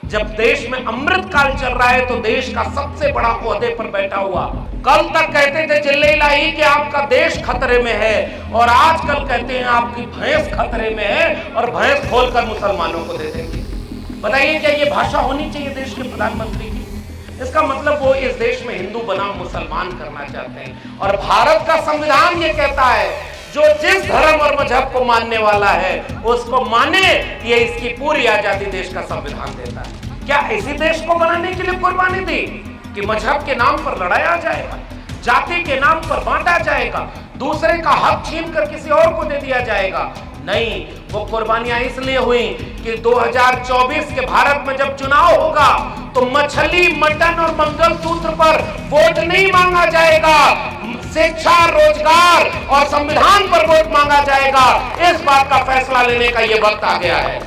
जब देश में अमृत काल चल रहा है तो देश का सबसे बड़ा ओहदे पर बैठा हुआ, कल तक कहते थे चिल्ले इलाही कि आपका देश खतरे में है, और आजकल कहते हैं आपकी भैंस खतरे में है, और भैंस खोलकर मुसलमानों को दे देंगे। बताइए क्या ये भाषा होनी चाहिए देश के प्रधानमंत्री की? इसका मतलब वो इस देश में हिंदू बनाम मुसलमान करना चाहते हैं। और भारत का संविधान ये कहता है जो जिस धर्म और मजहब को मानने वाला है उसको माने, ये इसकी पूरी आजादी देश का संविधान देता है। क्या इसी देश को बनाने के लिए कुर्बानी दी कि मजहब के नाम पर लड़ाया जाएगा, जाति के नाम पर बांटा जाएगा, दूसरे का हक छीन कर किसी और को दे दिया जाएगा? नहीं, वो कुर्बानियां इसलिए हुई कि 2024 के भारत में जब चुनाव होगा तो मछली, मटन और मंगलसूत्र पर वोट नहीं मांगा जाएगा, शिक्षा, रोजगार और संविधान पर वोट मांगा जाएगा। इस बात का फैसला लेने का ये वक्त आ गया है।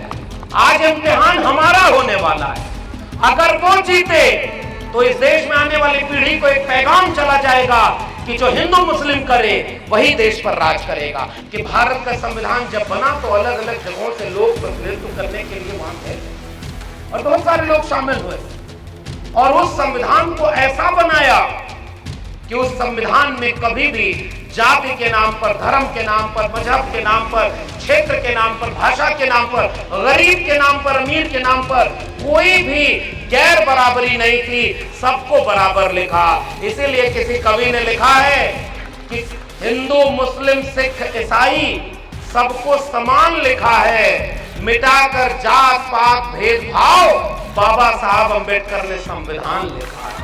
आज इम्तिहान हमारा होने वाला है। अगर वो जीते तो इस देश में आने वाली पीढ़ी को एक पैगाम चला जाएगा कि जो हिंदू मुस्लिम करे वही देश पर राज करेगा। कि भारत का संविधान जब बना तो अलग अलग जगहों से लोग प्रतिनिधित्व करने के लिए वहां थे और बहुत सारे लोग शामिल हुए, और उस संविधान को ऐसा बनाया कि उस संविधान में कभी भी जाति के नाम पर, धर्म के नाम पर, मजहब के नाम पर, क्षेत्र के नाम पर, भाषा के नाम पर, गरीब के नाम पर, अमीर के नाम पर कोई भी गैर बराबरी नहीं थी, सबको बराबर लिखा। इसीलिए किसी कवि ने लिखा है कि हिंदू, मुस्लिम, सिख, ईसाई सबको समान लिखा है, मिटाकर जात पात भेदभाव बाबा साहब अंबेडकर ने संविधान लिखा है।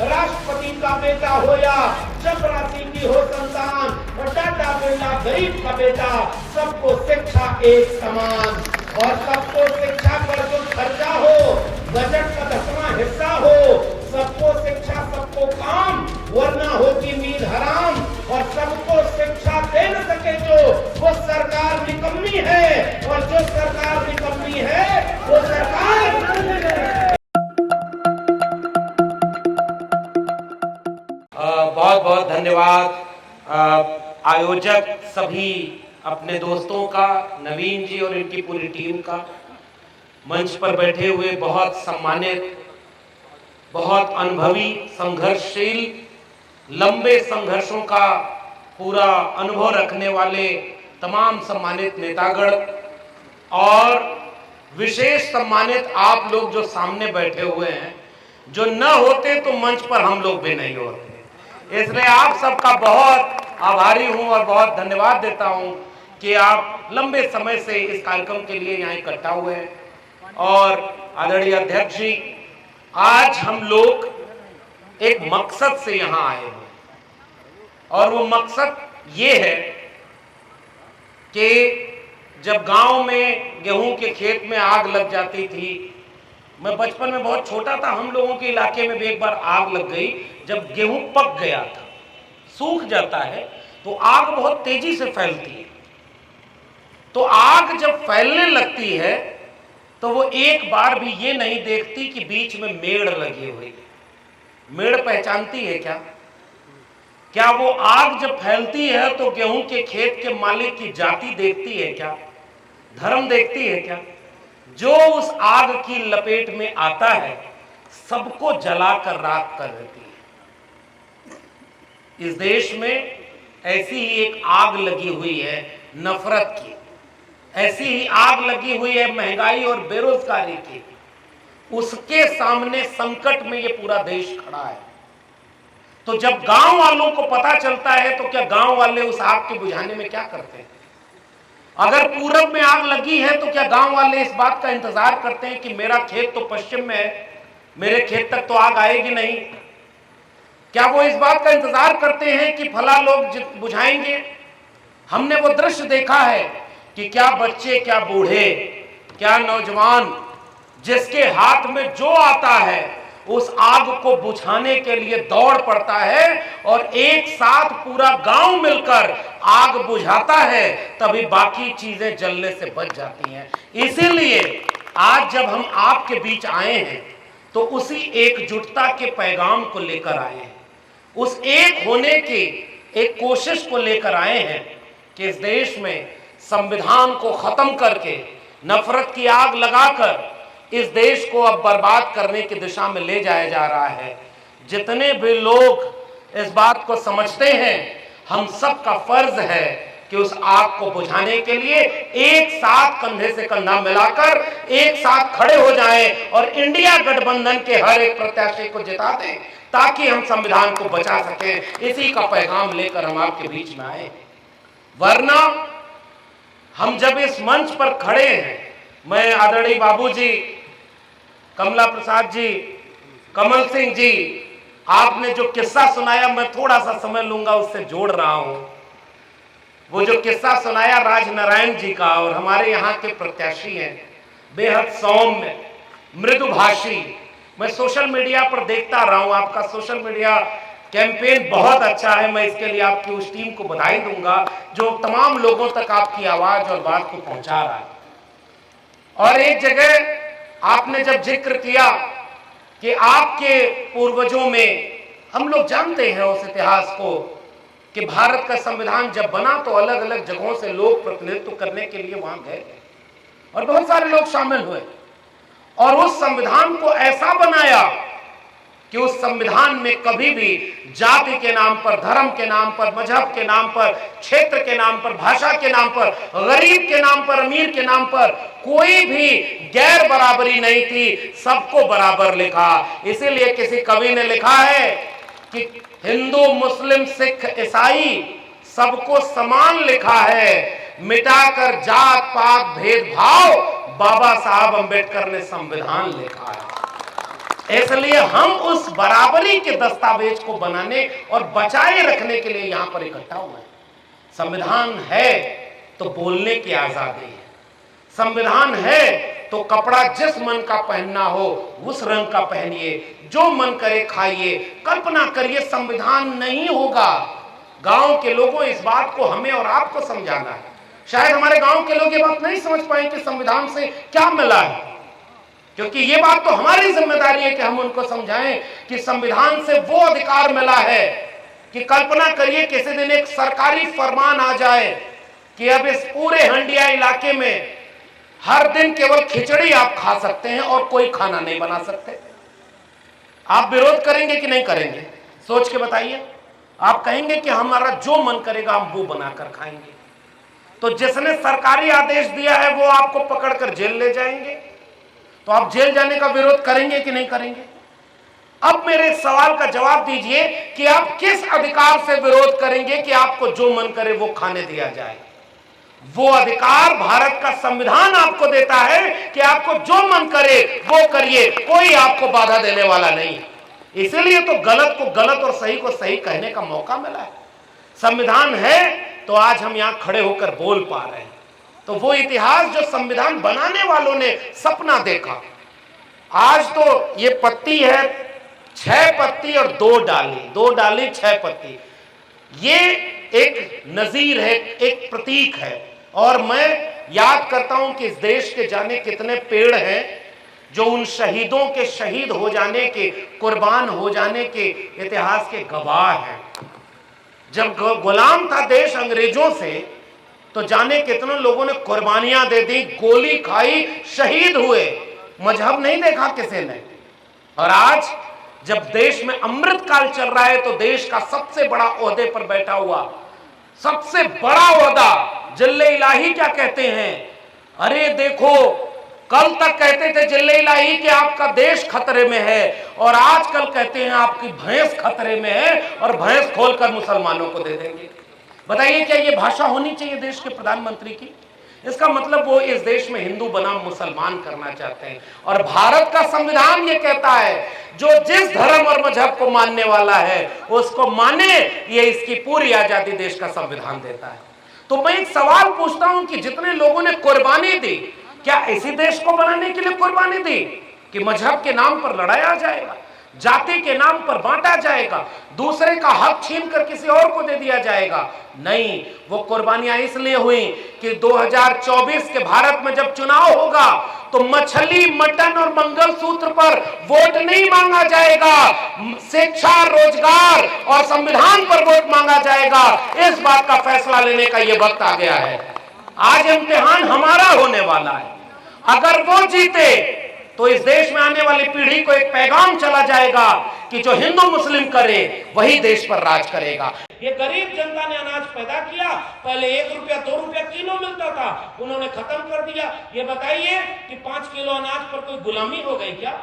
राष्ट्रपति का बेटा हो या चपरासी की हो संतान, और टाटा बिरला गरीब का बेटा, सबको शिक्षा एक समान, और सबको शिक्षा पर जो खर्चा हो बजट का 10वां हिस्सा हो, सबको शिक्षा सबको काम, वरना होगी नींद हराम। और सबको शिक्षा दे न सके जो, वो सरकार निकम्मी है, और जो सरकार निकम्मी है वो सरकार बहुत बहुत धन्यवाद आयोजक सभी अपने दोस्तों का, नवीन जी और इनकी पूरी टीम का, मंच पर बैठे हुए बहुत सम्मानित, बहुत अनुभवी, संघर्षशील, लंबे संघर्षों का पूरा अनुभव रखने वाले तमाम सम्मानित नेतागण, और विशेष सम्मानित आप लोग जो सामने बैठे हुए हैं, जो न होते तो मंच पर हम लोग भी नहीं होते। इसलिए आप सबका बहुत आभारी हूं और बहुत धन्यवाद देता हूं कि आप लंबे समय से इस कार्यक्रम के लिए यहाँ इकट्ठा हुए हैं। और आदरणीय अध्यक्ष जी, आज हम लोग एक मकसद से यहाँ आए हैं, और वो मकसद ये है कि जब गांव में गेहूं के खेत में आग लग जाती थी, मैं बचपन में बहुत छोटा था, हम लोगों के इलाके में भी एक बार आग लग गई। जब गेहूं पक गया था, सूख जाता है, तो आग बहुत तेजी से फैलती है। तो आग जब फैलने लगती है तो वो एक बार भी ये नहीं देखती कि बीच में मेड़ लगी हुई है। मेड़ पहचानती है क्या? क्या वो आग जब फैलती है तो गेहूं के खेत के मालिक की जाति देखती है क्या? धर्म देखती है क्या? जो उस आग की लपेट में आता है सबको जलाकर राख कर देती है। इस देश में ऐसी ही एक आग लगी हुई है नफरत की, ऐसी ही आग लगी हुई है महंगाई और बेरोजगारी की। उसके सामने संकट में ये पूरा देश खड़ा है। तो जब गांव वालों को पता चलता है तो क्या गांव वाले उस आग के बुझाने में क्या करते हैं? अगर पूरब में आग लगी है तो क्या गांव वाले इस बात का इंतजार करते हैं कि मेरा खेत तो पश्चिम में है, मेरे खेत तक तो आग आएगी नहीं? क्या वो इस बात का इंतजार करते हैं कि फला लोग बुझाएंगे? हमने वो दृश्य देखा है कि क्या बच्चे, क्या बूढ़े, क्या नौजवान, जिसके हाथ में जो आता है उस आग को बुझाने के लिए दौड़ पड़ता है, और एक साथ पूरा गांव मिलकर आग बुझाता है, तभी बाकी चीजें जलने से बच जाती हैं। इसीलिए आज जब हम आपके बीच आए हैं तो उसी एकजुटता के पैगाम को लेकर आए हैं, उस एक होने की एक कोशिश को लेकर आए हैं कि इस देश में संविधान को खत्म करके, नफरत की आग लगाकर इस देश को अब बर्बाद करने की दिशा में ले जाया जा रहा है। जितने भी लोग इस बात को समझते हैं, हम सब का फर्ज है कि उस आग को बुझाने के लिए एक साथ कंधे से कंधा मिलाकर एक साथ खड़े हो जाएं और इंडिया गठबंधन के हर एक प्रत्याशी को जिता दें, ताकि हम संविधान को बचा सकें। इसी का पैगाम लेकर हम आपके बीच में आए। वरना हम जब इस मंच पर खड़े हैं, मैं आदरणीय बाबूजी, कमला प्रसाद जी, कमल सिंह जी, आपने जो किस्सा सुनाया, मैं थोड़ा सा समय लूंगा, उससे जोड़ रहा हूं। वो जो किस्सा सुनाया राजनारायण जी का, और हमारे यहाँ के प्रत्याशी हैं, बेहद सौम्य, मृदुभाषी। मैं सोशल मीडिया पर देखता रहा हूं, आपका सोशल मीडिया कैंपेन बहुत अच्छा है। मैं इसके लिए आपकी उस टीम को बधाई दूंगा जो तमाम लोगों तक आपकी आवाज और बात को पहुंचा रहा है। और एक जगह आपने जब जिक्र किया कि आपके पूर्वजों में, हम लोग जानते हैं उस इतिहास को, कि भारत का संविधान जब बना तो अलग अलग जगहों से लोग प्रतिनिधित्व करने के लिए वहां गए और बहुत सारे लोग शामिल हुए और उस संविधान को ऐसा बनाया कि उस संविधान में कभी भी जाति के नाम पर, धर्म के नाम पर, मजहब के नाम पर, क्षेत्र के नाम पर, भाषा के नाम पर, गरीब के नाम पर, अमीर के नाम पर कोई भी गैर बराबरी नहीं थी, सबको बराबर लिखा। इसीलिए किसी कवि ने लिखा है कि हिंदू, मुस्लिम, सिख, ईसाई सबको समान लिखा है, मिटाकर जात पात भेदभाव बाबा साहब अंबेडकर ने संविधान लिखा है। इसलिए हम उस बराबरी के दस्तावेज को बनाने और बचाए रखने के लिए यहां पर इकट्ठा हुए हैं। संविधान है तो बोलने की आजादी है, संविधान है तो कपड़ा जिस मन का पहनना हो उस रंग का पहनिए, जो मन करे खाइए। कल्पना करिए संविधान नहीं होगा। गांव के लोगों, इस बात को हमें और आपको समझाना है। शायद हमारे गांव के लोग ये बात नहीं समझ पाए कि संविधान से क्या मिला है, क्योंकि ये बात तो हमारी जिम्मेदारी है कि हम उनको समझाएं कि संविधान से वो अधिकार मिला है कि कल्पना करिए किसी दिन एक सरकारी फरमान आ जाए कि अब इस पूरे हंडिया इलाके में हर दिन केवल खिचड़ी आप खा सकते हैं और कोई खाना नहीं बना सकते। आप विरोध करेंगे कि नहीं करेंगे? सोच के बताइए। आप कहेंगे कि हमारा जो मन करेगा हम वो बनाकर खाएंगे। तो जिसने सरकारी आदेश दिया है वो आपको पकड़कर जेल ले जाएंगे, तो आप जेल जाने का विरोध करेंगे कि नहीं करेंगे? अब मेरे सवाल का जवाब दीजिए कि आप किस अधिकार से विरोध करेंगे कि आपको जो मन करे वो खाने दिया जाए? वो अधिकार भारत का संविधान आपको देता है कि आपको जो मन करे वो करिए, कोई आपको बाधा देने वाला नहीं है। इसीलिए तो गलत को गलत और सही को सही कहने का मौका मिला है। संविधान है तो आज हम यहां खड़े होकर बोल पा रहे हैं। तो वो इतिहास जो संविधान बनाने वालों ने सपना देखा, आज तो ये पत्ती है 6 पत्ती और 2 डाली, 2 डाली 6 पत्ती, ये एक नजीर है, एक प्रतीक है। और मैं याद करता हूं कि इस देश के जाने कितने पेड़ हैं जो उन शहीदों के शहीद हो जाने के, कुर्बान हो जाने के इतिहास के गवाह हैं। जब गुलाम था देश अंग्रेजों से, तो जाने कितने लोगों ने कुर्बानियां दे दी, गोली खाई, शहीद हुए, मजहब नहीं देखा किसी ने। और आज जब देश में अमृत काल चल रहा है तो देश का सबसे बड़ा ओहदे पर बैठा हुआ, सबसे बड़ा ओहदा, जिल्ले इलाही क्या कहते हैं? अरे देखो, कल तक कहते थे जिल्ले इलाही कि आपका देश खतरे में है, और आजकल कहते हैं आपकी भैंस खतरे में है और भैंस खोलकर मुसलमानों को दे देंगे। बताइए, क्या ये भाषा होनी चाहिए देश के प्रधानमंत्री की? इसका मतलब वो इस देश में हिंदू बनाम मुसलमान करना चाहते हैं। और भारत का संविधान ये कहता है जो जिस धर्म और मजहब को मानने वाला है उसको माने, ये इसकी पूरी आजादी देश का संविधान देता है। तो मैं एक सवाल पूछता हूं कि जितने लोगों ने कुर्बानी दी, क्या इसी देश को बनाने के लिए कुर्बानी दी कि मजहब के नाम पर लड़ाया जाएगा, जाति के नाम पर बांटा जाएगा, दूसरे का हक छीनकर किसी और को दे दिया जाएगा? नहीं, वो कुर्बानियां इसलिए हुई कि 2024 के भारत में जब चुनाव होगा तो मछली, मटन और मंगलसूत्र पर वोट नहीं मांगा जाएगा, शिक्षा, रोजगार और संविधान पर वोट मांगा जाएगा। इस बात का फैसला लेने का ये वक्त आ गया है। आज इम्तिहान हमारा होने वाला है। अगर वो जीते तो इस देश में आने वाली पीढ़ी को एक पैगाम चला जाएगा कि जो हिंदू मुस्लिम करे वही देश पर राज करेगा। ये गरीब जनता ने अनाज पैदा किया, पहले 1 रुपया 2 रुपया किलो मिलता था, उन्होंने खत्म कर दिया। ये बताइए कि 5 किलो अनाज पर कोई गुलामी हो गई क्या?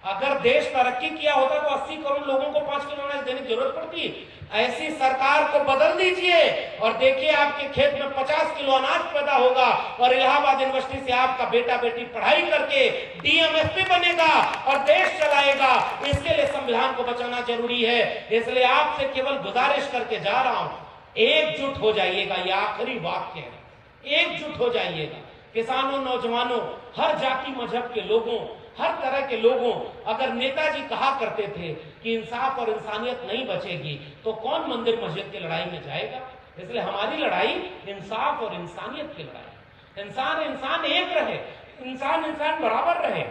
अगर देश तरक्की किया होता तो 80 करोड़ लोगों को 5 किलो अनाज देने की जरूरत पड़ती। ऐसी सरकार को बदल दीजिए और देखिए आपके खेत में 50 किलो अनाज पैदा होगा और इलाहाबाद यूनिवर्सिटी से आपका बेटा बेटी पढ़ाई करके डीएमएसपी बनेगा और देश चलाएगा। इसके लिए संविधान को बचाना जरूरी है। इसलिए आपसे केवल गुजारिश करके जा रहा हूं, एकजुट हो जाइएगा। ये आखिरी वाक्य है, एकजुट हो जाइएगा। किसानों, नौजवानों, हर जाति मजहब के लोगों, हर तरह के लोगों, अगर नेताजी कहा करते थे कि इंसाफ और इंसानियत नहीं बचेगी तो कौन मंदिर मस्जिद की लड़ाई में जाएगा? इसलिए हमारी लड़ाई इंसाफ और इंसानियत की लड़ाई। इंसान इंसान एक रहे, इंसान इंसान बराबर रहे।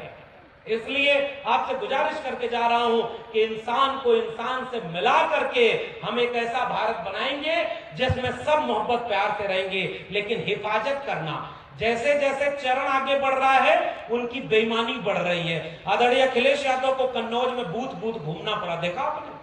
इसलिए आपसे गुजारिश करके जा रहा हूं कि इंसान को इंसान से मिला करके हम एक ऐसा भारत बनाएंगे जिसमें सब मोहब्बत प्यार से रहेंगे, लेकिन हिफाजत करना। जैसे जैसे चरण आगे बढ़ रहा है उनकी बेईमानी बढ़ रही है। आदरणीय अखिलेश यादव को कन्नौज में बूथ बूथ घूमना पड़ा, देखा आपने?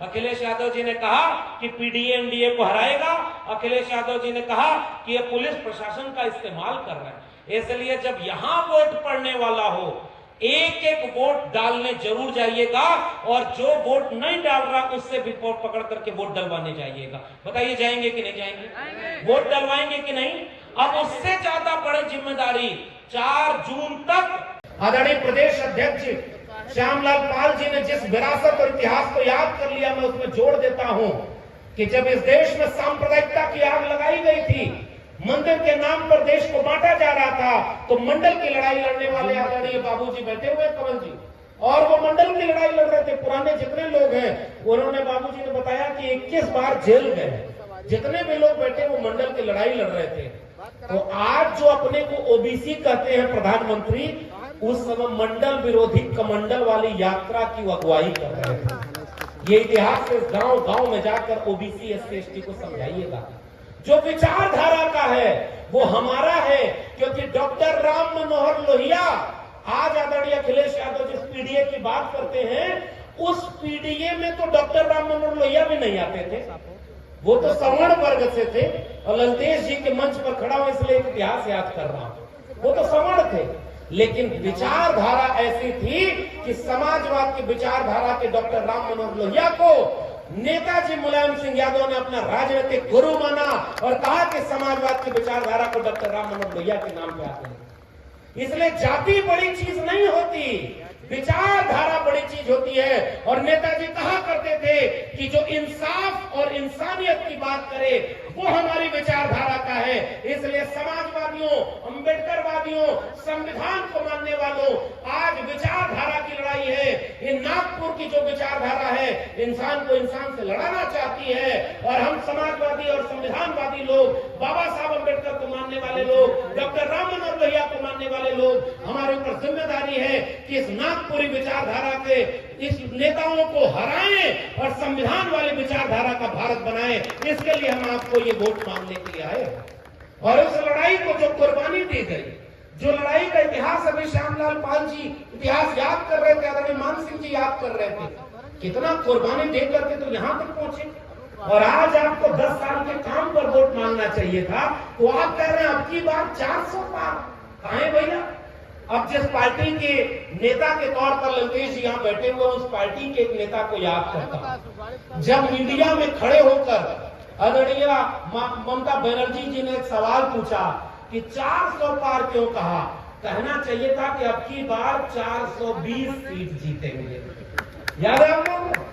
अखिलेश यादव जी ने कहा कि पीडीए एनडीए को हराएगा। अखिलेश यादव जी ने कहा कि ये पुलिस प्रशासन का इस्तेमाल कर रहा है। इसलिए जब यहां वोट पड़ने वाला हो, एक एक वोट डालने जरूर जाइएगा और जो वोट नहीं डाल रहा उससे भी वोट पकड़ करके वोट डलवाने जाइएगा। बताइए जाएंगे कि नहीं जाएंगे? वोट डलवाएंगे कि नहीं? अब उससे ज्यादा बड़ी जिम्मेदारी 4 जून तक आदरणीय प्रदेश अध्यक्ष श्यामलाल पाल जी ने जिस विरासत और इतिहास को याद कर लिया, मैं उसमें जोड़ देता हूं कि जब इस देश में सांप्रदायिकता की आग लगाई गई थी, मंदिर के नाम पर देश को बांटा जा रहा था, तो मंडल की लड़ाई लड़ने वाले आदरणीय बाबूजी बैठे हुए कमल जी, और वो मंडल की लड़ाई लड़ रहे थे। पुराने जितने लोग हैं उन्होंने, बाबूजी ने बताया कि 21 बार जेल गए। जितने भी लोग बैठे वो मंडल की लड़ाई लड़ रहे थे। तो आज जो अपने को ओबीसी कहते हैं प्रधानमंत्री, उस समय मंडल विरोधी कमंडल वाली यात्रा की अगुवाई कर रहे थे। ये इतिहास से गांव गांव में जाकर ओबीसी एससी एसटी को समझाइएगा। जो विचारधारा का है वो हमारा है, क्योंकि डॉक्टर राम मनोहर लोहिया, आज आदरणीय अखिलेश यादव जिस पीडीए की बात करते हैं, उस पीडीए में तो डॉक्टर राम मनोहर लोहिया भी नहीं आते थे, वो तो सवर्ण वर्ग से थे। और ललतेश जी के मंच पर खड़ा हूं इसलिए इतिहास याद कर रहा हूं, वो तो सवर्ण थे, लेकिन विचारधारा ऐसी थी कि समाजवाद की विचारधारा के डॉक्टर राम मनोहर लोहिया को नेताजी मुलायम सिंह यादव ने अपना राजनीतिक गुरु माना और कहा कि समाजवाद की विचारधारा को डॉक्टर राम मनोहर लोहिया के नाम पे आते हैं। इसलिए जाति बड़ी चीज नहीं होती, विचारधारा बड़ी चीज होती है। और नेताजी कहा करते थे कि जो इंसाफ और इंसानियत की बात करे वो हमारी विचारधारा का है। इसलिए समाजवादियों, अंबेडकरवादियों, संविधान को मानने वालों, आज विचारधारा की लड़ाई है। ये नागपुर की जो विचारधारा है इंसान को इंसान से लड़ाना चाहती है, और हम समाजवादी और संविधानवादी लोग, बाबा साहब अंबेडकर को मानने वाले लोग, डॉक्टर राम मनोहर लोहिया को मानने वाले लोग, हमारे ऊपर जिम्मेदारी है कि इस नागपुरी विचारधारा के इस नेताओं को हराएं और संविधान वाली विचारधारा का भारत बनाएं। इसके लिए हम आपको ये वोट मांगने के लिए आए। और उस लड़ाई को जो कुर्बानी दी गई, जो लड़ाई का इतिहास अभी श्यामलाल पाल जी इतिहास याद कर रहे थे, आदरणीय मान सिंह जी याद कर रहे थे, कितना कुर्बानी दे करके तो यहां तक पहुंचे। और आज आपको 10 साल के काम पर वोट मांगना चाहिए था, तो आप कह रहे हैं अब की बार 400 पार। कहां है भैया? अब जिस पार्टी के नेता के तौर पर ललतेश जी यहाँ बैठे हुए, उस पार्टी के एक नेता को याद करता हूं। जब मीडिया में खड़े होकर आदरणीय ममता बनर्जी जी ने एक सवाल पूछा कि 400 पार क्यों कहा, कहना चाहिए था कि अब की बार 420 सीट जीतेंगे। याद है आपको?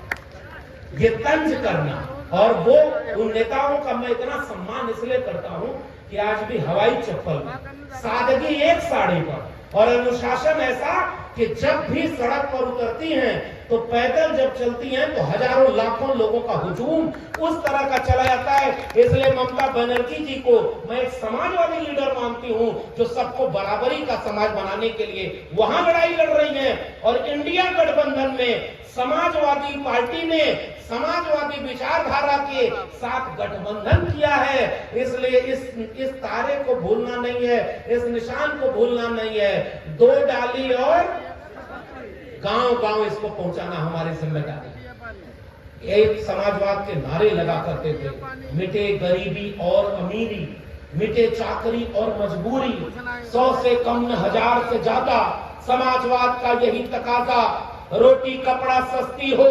ये तंज करना, और वो उन नेताओं का मैं इतना सम्मान इसलिए करता हूं कि आज भी हवाई चप्पल, सादगी एक साड़ी पर, और अनुशासन ऐसा कि जब भी सड़क पर उतरती हैं तो पैदल जब चलती हैं तो हजारों लाखों लोगों का हुजूम उस तरह का चला जाता है। इसलिए ममता बनर्जी जी को मैं एक समाजवादी लीडर मानती हूं, जो सबको बराबरी का समाज बनाने के लिए वहां लड़ाई लड़ रही हैं। और इंडिया गठबंधन में समाजवादी पार्टी ने समाजवादी विचारधारा के साथ गठबंधन किया है। इसलिए इस तारे को भूलना नहीं है, इस निशान को भूलना नहीं है। 2 डाली और गांव-गांव इसको पहुंचाना हमारी जिम्मेदारी। एक समाजवाद के नारे लगा करते थे, मिटे गरीबी और अमीरी, मिटे चाकरी और मजबूरी, 100 से कम न 1000 से ज्यादा, समाजवाद का यही तकाजा, रोटी कपड़ा सस्ती हो,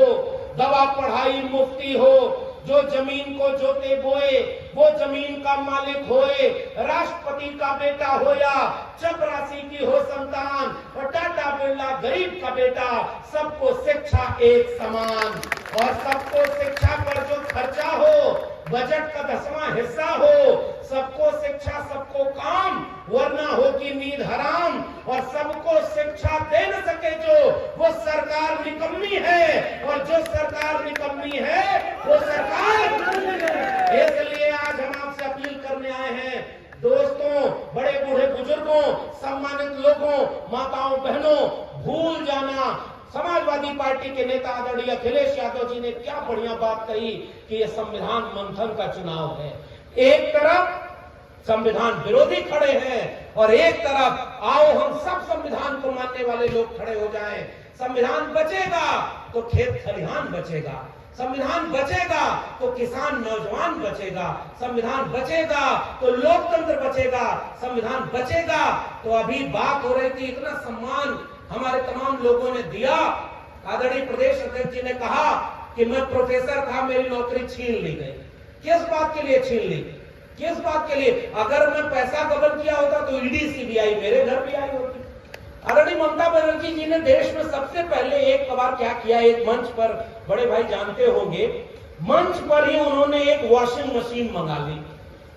दवा पढ़ाई मुफ्ती हो, जो जमीन को जोते बोए वो जमीन का मालिक होए, राष्ट्रपति का बेटा हो या चपरासी की हो संतान, और टाटा बिरला गरीब का बेटा, सबको शिक्षा एक समान, और सबको शिक्षा पर जो खर्चा हो बजट का 10वां हिस्सा हो, सबको शिक्षा सबको काम, वरना होगी नींद हराम, और सबको शिक्षा दे न सके जो, वो सरकार निकम्मी है, और जो सरकार निकम्मी है वो सरकार। इसलिए आज हम आपसे अपील करने आए हैं, दोस्तों, बड़े बूढ़े बुजुर्गों, सम्मानित लोगों, माताओं बहनों, भूल जाना, समाजवादी पार्टी के नेता आदरणीय अखिलेश यादव जी ने क्या बढ़िया बात कही कि ये संविधान मंथन का चुनाव है। एक तरफ संविधान विरोधी खड़े हैं और एक तरफ आओ हम सब संविधान को मानने वाले लोग खड़े हो जाएं। संविधान बचेगा तो खेत खलिहान बचेगा, संविधान बचेगा तो किसान नौजवान बचेगा, संविधान बचेगा तो लोकतंत्र बचेगा, संविधान बचेगा तो अभी बात हो रही थी, इतना सम्मान हमारे तमाम लोगों ने दिया। आदरणीय प्रदेश अध्यक्ष जी ने कहा कि मैं प्रोफेसर था, मेरी नौकरी छीन ली गई। किस बात के लिए छीन ली? किस बात के लिए? अगर मैं पैसा गबन किया होता तो ईडी सीबीआई मेरे घर भी आई होती। आदरणीय ममता बनर्जी जी ने देश में सबसे पहले एक बार क्या किया, एक मंच पर, बड़े भाई जानते होंगे, मंच पर ही उन्होंने एक वॉशिंग मशीन मंगा ली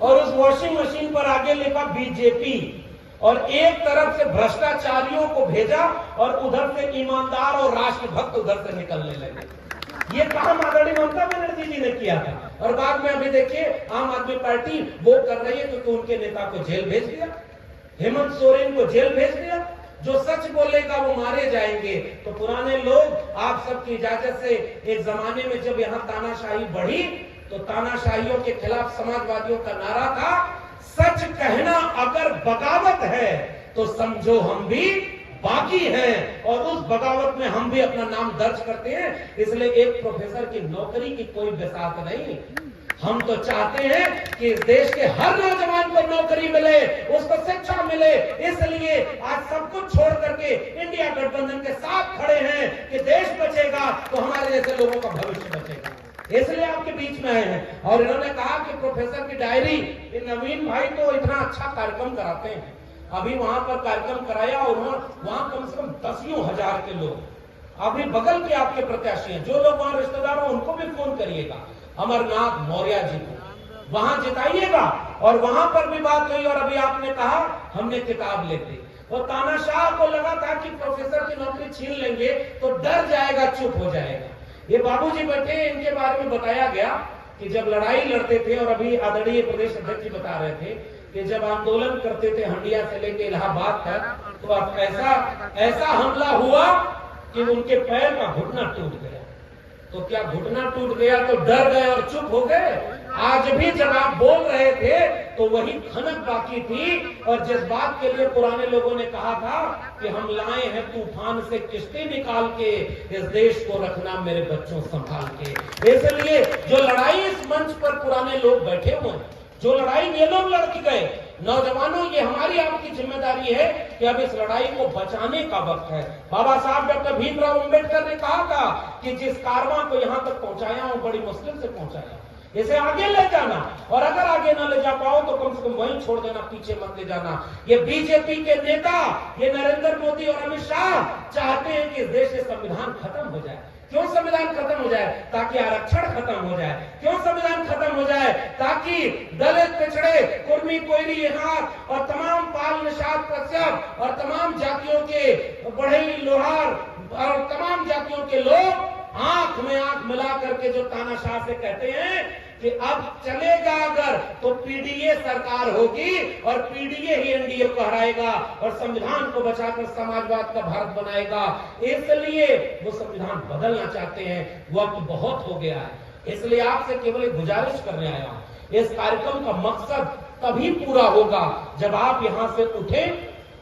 और उस वॉशिंग मशीन पर आगे लिखा बीजेपी, और एक तरफ से भ्रष्टाचारियों को भेजा और उधर से ईमानदार और राष्ट्रभक्त उधर से निकलने लगे। ये काम आदरणीय ममता बनर्जी जी ने किया था, और बाद में अभी देखिए आम आदमी पार्टी वो कर रही है क्योंकि उनके नेता को जेल भेज दिया, हेमंत सोरेन को जेल भेज दिया। जो सच बोलेगा वो मारे जाएंगे। तो पुराने लोग, आप सबकी इजाजत से, एक जमाने में जब यहाँ तानाशाही बढ़ी तो तानाशाहियों के खिलाफ समाजवादियों का नारा था, सच कहना अगर बगावत है तो समझो हम भी बाकी हैं, और उस बगावत में हम भी अपना नाम दर्ज करते हैं। इसलिए एक प्रोफेसर की नौकरी की कोई बिसात नहीं, हम तो चाहते हैं कि इस देश के हर नौजवान को नौकरी मिले, उसको शिक्षा मिले। इसलिए आज सब कुछ छोड़ करके इंडिया गठबंधन के साथ खड़े हैं कि देश बचेगा तो हमारे जैसे लोगों का भविष्य बचेगा। इसलिए आपके बीच में आए हैं। और इन्होंने कहा कि प्रोफेसर की डायरी, नवीन भाई तो इतना अच्छा कार्यक्रम कराते हैं, अभी वहां पर कार्यक्रम कराया और वहां कम से कम 10,000 के लोग, अभी बगल के आपके प्रत्याशी हैं, जो लोग वहां रिश्तेदार हो उनको भी फोन करिएगा, अमरनाथ मौर्य जी को वहां जिताइएगा। और वहां पर भी बात हुई और अभी आपने कहा हमने किताब लेते, और तानाशाह को लगा था कि प्रोफेसर की नौकरी छीन लेंगे तो डर जाएगा, चुप हो जाएगा। ये बाबूजी बैठे, इनके बारे में बताया गया कि जब लड़ाई लड़ते थे, और अभी आदरणीय प्रदेश अध्यक्ष जी बता रहे थे कि जब आंदोलन करते थे हंडिया से लेके इलाहाबाद तक, तो अब ऐसा हमला हुआ कि उनके पैर का घुटना टूट गया। तो क्या घुटना टूट गया तो डर गए और चुप हो गए? आज भी जब आप बोल रहे थे तो वही खनक बाकी थी, और जिस बात के लिए पुराने लोगों ने कहा था कि हम लाए हैं तूफान से किश्ती निकाल के, इस देश को रखना मेरे बच्चों संभाल के। इसलिए जो लड़ाई इस मंच पर पुराने लोग बैठे हुए, जो लड़ाई ये लोग लड़ के गए, नौजवानों, ये हमारी आपकी जिम्मेदारी है कि अब इस लड़ाई को बचाने का वक्त है। बाबा साहब डॉक्टर भीमराव अंबेडकर ने कहा था कि जिस कारवां को यहाँ तक पहुंचाया हूं बड़ी मुश्किल से पहुंचाया, इसे आगे ले जाना, और अगर आगे ना ले जा पाओ तो कम से कम वहीं छोड़ देना, पीछे मत ले जाना। ये बीजेपी के नेता, ये नरेंद्र मोदी और अमित शाह चाहते हैं कि इस देश से संविधान खत्म हो जाए। क्यों संविधान खत्म हो जाए? ताकि आरक्षण खत्म हो जाए। क्यों संविधान खत्म हो जाए? ताकि दलित, पिछड़े, कुर्मी, कोयरी, यहाँ और तमाम पाल, निषाद, कश्यप और तमाम जातियों के, बढ़ई, लोहार और तमाम जातियों के लोग आंख में आंख मिला करके जो तानाशाह से कहते हैं कि अब चलेगा अगर तो पीडीए सरकार होगी, और पीडीए ही एनडीए को हराएगा और संविधान को बचाकर समाजवाद का भारत बनाएगा। इसलिए वो संविधान बदलना चाहते हैं, वक्त बहुत हो गया है। इसलिए आपसे केवल एक गुजारिश करने आया हूं, इस कार्यक्रम का मकसद तभी पूरा होगा जब आप यहां से उठे।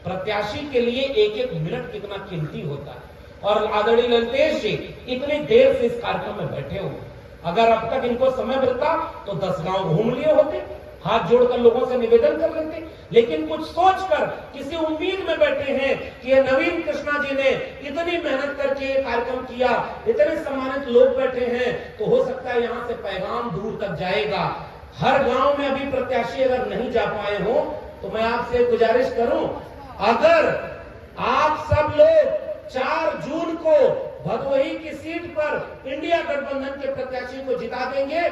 प्रत्याशी के लिए एक एक मिनट कितना कीमती होता है। और आदरणीय ललितेश जी इतनी देर से इस कार्यक्रम में बैठे हुए, अगर अब तक इनको समय मिलता तो 10 गांव घूम लिए होते, हाथ जोड़कर लोगों से निवेदन कर लेते, लेकिन कुछ सोचकर किसी उम्मीद में बैठे हैं कि ये नवीन कृष्णा जी ने इतनी मेहनत करके ये कार्यक्रम किया, इतने सम्मानित लोग बैठे हैं, तो हो सकता है यहाँ से पैगाम दूर तक जाएगा। हर गांव में अभी प्रत्याशी अगर नहीं जा पाए हो तो मैं आपसे गुजारिश करूं, अगर आप सब लोग 4 जून को भदोही की सीट पर इंडिया गठबंधन के प्रत्याशी को जिता देंगे